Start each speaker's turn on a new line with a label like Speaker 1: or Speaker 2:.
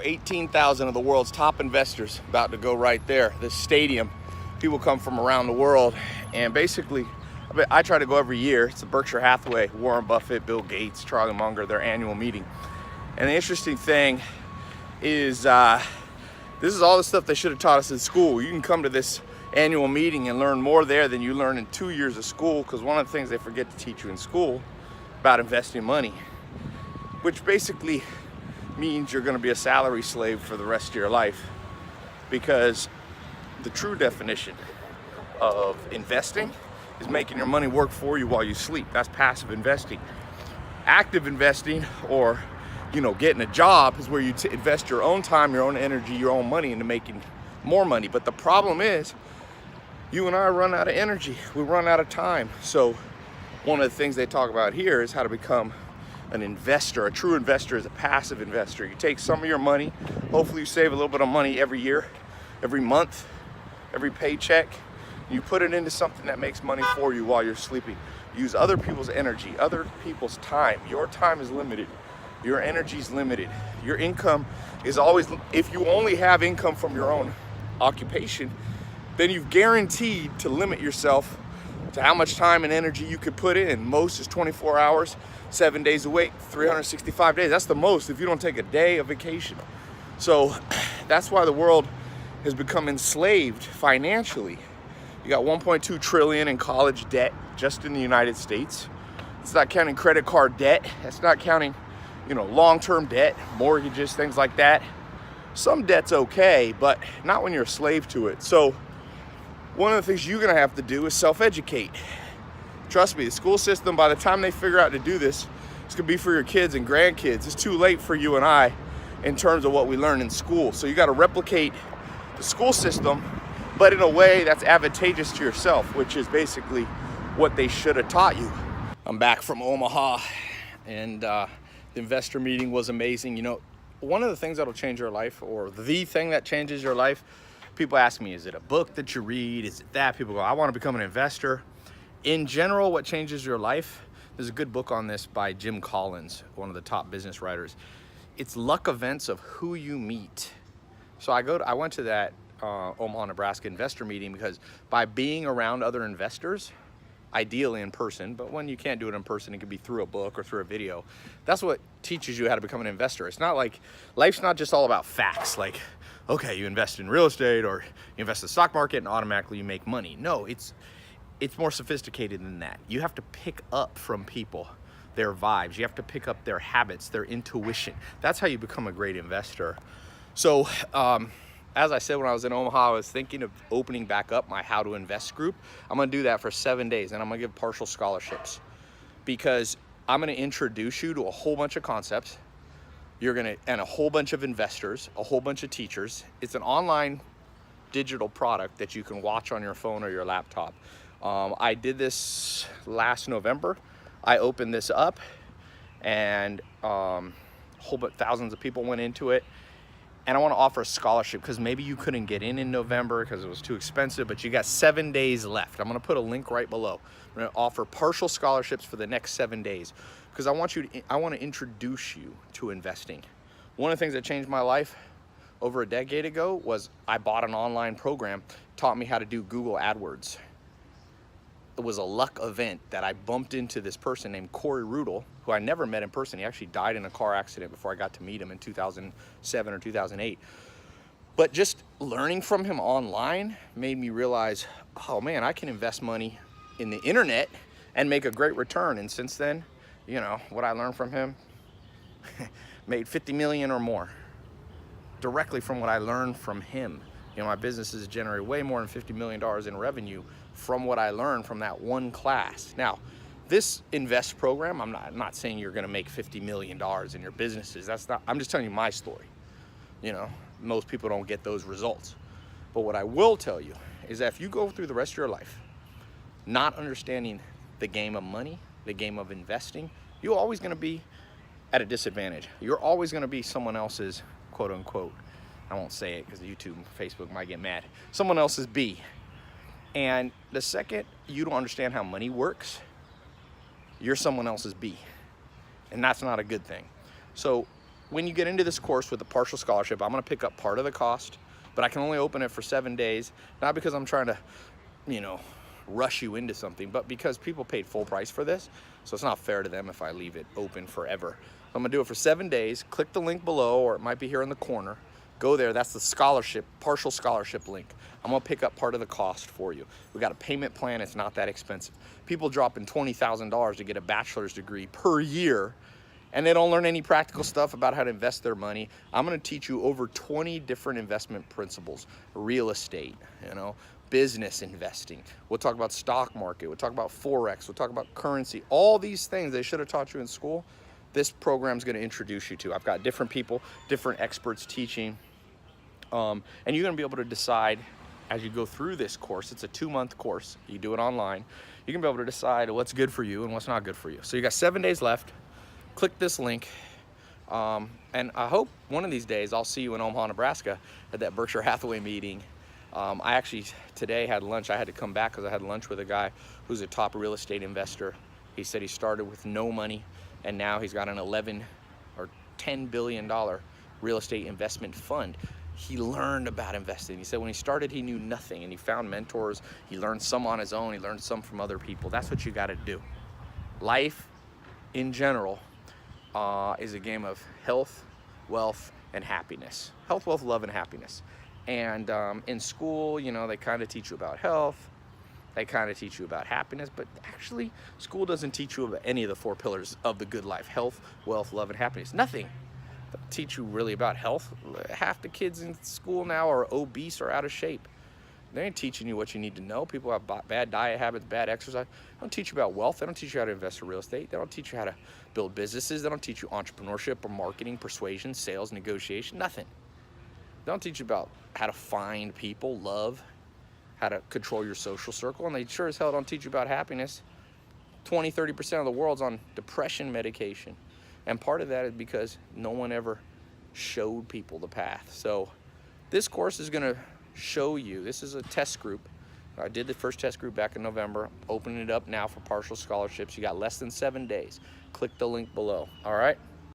Speaker 1: 18,000 of the world's top investors about to go right there. This stadium, people come from around the world, and basically, I try to go every year. It's the Berkshire Hathaway, Warren Buffett, Bill Gates, Charlie Munger, their annual meeting. And the interesting thing is, this is all the stuff they should have taught us in school. You can come to this annual meeting and learn more there than you learn in 2 years of school, because one of the things they forget to teach you in school about investing money, which basically means you're going to be a salary slave for the rest of your life, because the true definition of investing is making your money work for you while you sleep. That's passive investing. Active investing, or getting a job, is where you invest your own time, your own energy, your own money into making more money. But the problem is, you and I run out of energy, we run out of time. So one of the things they talk about here is how to become an investor. A true investor is a passive investor. You take some of your money, hopefully you save a little bit of money every year, every month, every paycheck. You put it into something that makes money for you while you're sleeping. Use other people's energy, other people's time. Your time is limited. Your energy is limited. Your income is always, if you only have income from your own occupation, then you've guaranteed to limit yourself to how much time and energy you could put in. Most is 24 hours, 7 days a week, 365 days. That's the most if you don't take a day of vacation. So that's why the world has become enslaved financially. You got 1.2 trillion in college debt just in the United States. It's not counting credit card debt. That's not counting, long-term debt, mortgages, things like that. Some debt's okay, but not when you're a slave to it. So one of the things you're gonna have to do is self-educate. Trust me, the school system, by the time they figure out to do this, it's gonna be for your kids and grandkids. It's too late for you and I in terms of what we learn in school. So you gotta replicate the school system, but in a way that's advantageous to yourself, which is basically what they should have taught you. I'm back from Omaha, and the investor meeting was amazing. One of the things that'll change your life, or the thing that changes your life, people ask me, is it a book that you read? Is it that? People go, I want to become an investor. In general, what changes your life, there's a good book on this by Jim Collins, one of the top business writers. It's luck events of who you meet. So I went to that Omaha, Nebraska investor meeting because by being around other investors, ideally in person, but when you can't do it in person, it could be through a book or through a video. That's what teaches you how to become an investor. It's not like, life's not just all about facts, like, okay, you invest in real estate or you invest in the stock market and automatically you make money. No, it's more sophisticated than that. You have to pick up from people their vibes. You have to pick up their habits, their intuition. That's how you become a great investor. So, as I said, when I was in Omaha, I was thinking of opening back up my How to Invest group. I'm gonna do that for 7 days, and I'm gonna give partial scholarships, because I'm gonna introduce you to a whole bunch of concepts. And a whole bunch of investors, a whole bunch of teachers. It's an online digital product that you can watch on your phone or your laptop. I did this last November. I opened this up, and thousands of people went into it. And I want to offer a scholarship because maybe you couldn't get in November because it was too expensive, but you got 7 days left. I'm going to put a link right below. I'm going to offer partial scholarships for the next 7 days because I want to introduce you to investing. One of the things that changed my life over a decade ago was I bought an online program, taught me how to do Google AdWords. It was a luck event that I bumped into this person named Corey Rudel, who I never met in person. He actually died in a car accident before I got to meet him in 2007 or 2008. But just learning from him online made me realize, oh man, I can invest money in the internet and make a great return. And since then, what I learned from him, made 50 million or more directly from what I learned from him. My businesses generate way more than $50 million in revenue from what I learned from that one class. Now, this invest program, I'm not saying you're gonna make $50 million in your businesses. I'm just telling you my story. Most people don't get those results. But what I will tell you is that if you go through the rest of your life not understanding the game of money, the game of investing, you're always gonna be at a disadvantage. You're always gonna be someone else's, quote unquote, I won't say it because YouTube and Facebook might get mad, someone else's B. And the second you don't understand how money works, you're someone else's B. And that's not a good thing. So when you get into this course with a partial scholarship, I'm gonna pick up part of the cost, but I can only open it for 7 days, not because I'm trying to, you know, rush you into something, but because people paid full price for this, so it's not fair to them if I leave it open forever. So I'm gonna do it for 7 days. Click the link below, or it might be here in the corner. Go there, that's the scholarship, partial scholarship link. I'm gonna pick up part of the cost for you. We got a payment plan, it's not that expensive. People dropping $20,000 to get a bachelor's degree per year, and they don't learn any practical stuff about how to invest their money. I'm gonna teach you over 20 different investment principles. Real estate, you know, business investing. We'll talk about stock market, we'll talk about Forex, we'll talk about currency. All these things they should have taught you in school, this program is gonna introduce you to. I've got different people, different experts teaching. And you're gonna be able to decide as you go through this course. It's a 2-month course, you do it online. You can be able to decide what's good for you and what's not good for you. So you got 7 days left. Click this link, and I hope one of these days I'll see you in Omaha, Nebraska at that Berkshire Hathaway meeting. I actually today had lunch. I had to come back because I had lunch with a guy who's a top real estate investor. He said he started with no money, and now he's got an 11 or $10 billion real estate investment fund. He learned about investing. He said when he started, he knew nothing, and he found mentors. He learned some on his own. He learned some from other people. That's what you got to do. Life in general is a game of health, wealth, and happiness. Health, wealth, love, and happiness. And in school, you know, they kind of teach you about health. They kind of teach you about happiness, but actually, school doesn't teach you about any of the 4 pillars of the good life: health, wealth, love, and happiness. Nothing. They'll teach you really about health. Half the kids in school now are obese or out of shape. They ain't teaching you what you need to know. People have bad diet habits, bad exercise. They don't teach you about wealth. They don't teach you how to invest in real estate. They don't teach you how to build businesses. They don't teach you entrepreneurship or marketing, persuasion, sales, negotiation, nothing. They don't teach you about how to find people, love, how to control your social circle, and they sure as hell don't teach you about happiness. 20-30% of the world's on depression medication, and part of that is because no one ever showed people the path. So this course is going to show you. This is a test group. I did the first test group back in November. Opening it up now for partial scholarships. You got less than 7 days. Click the link below. All right.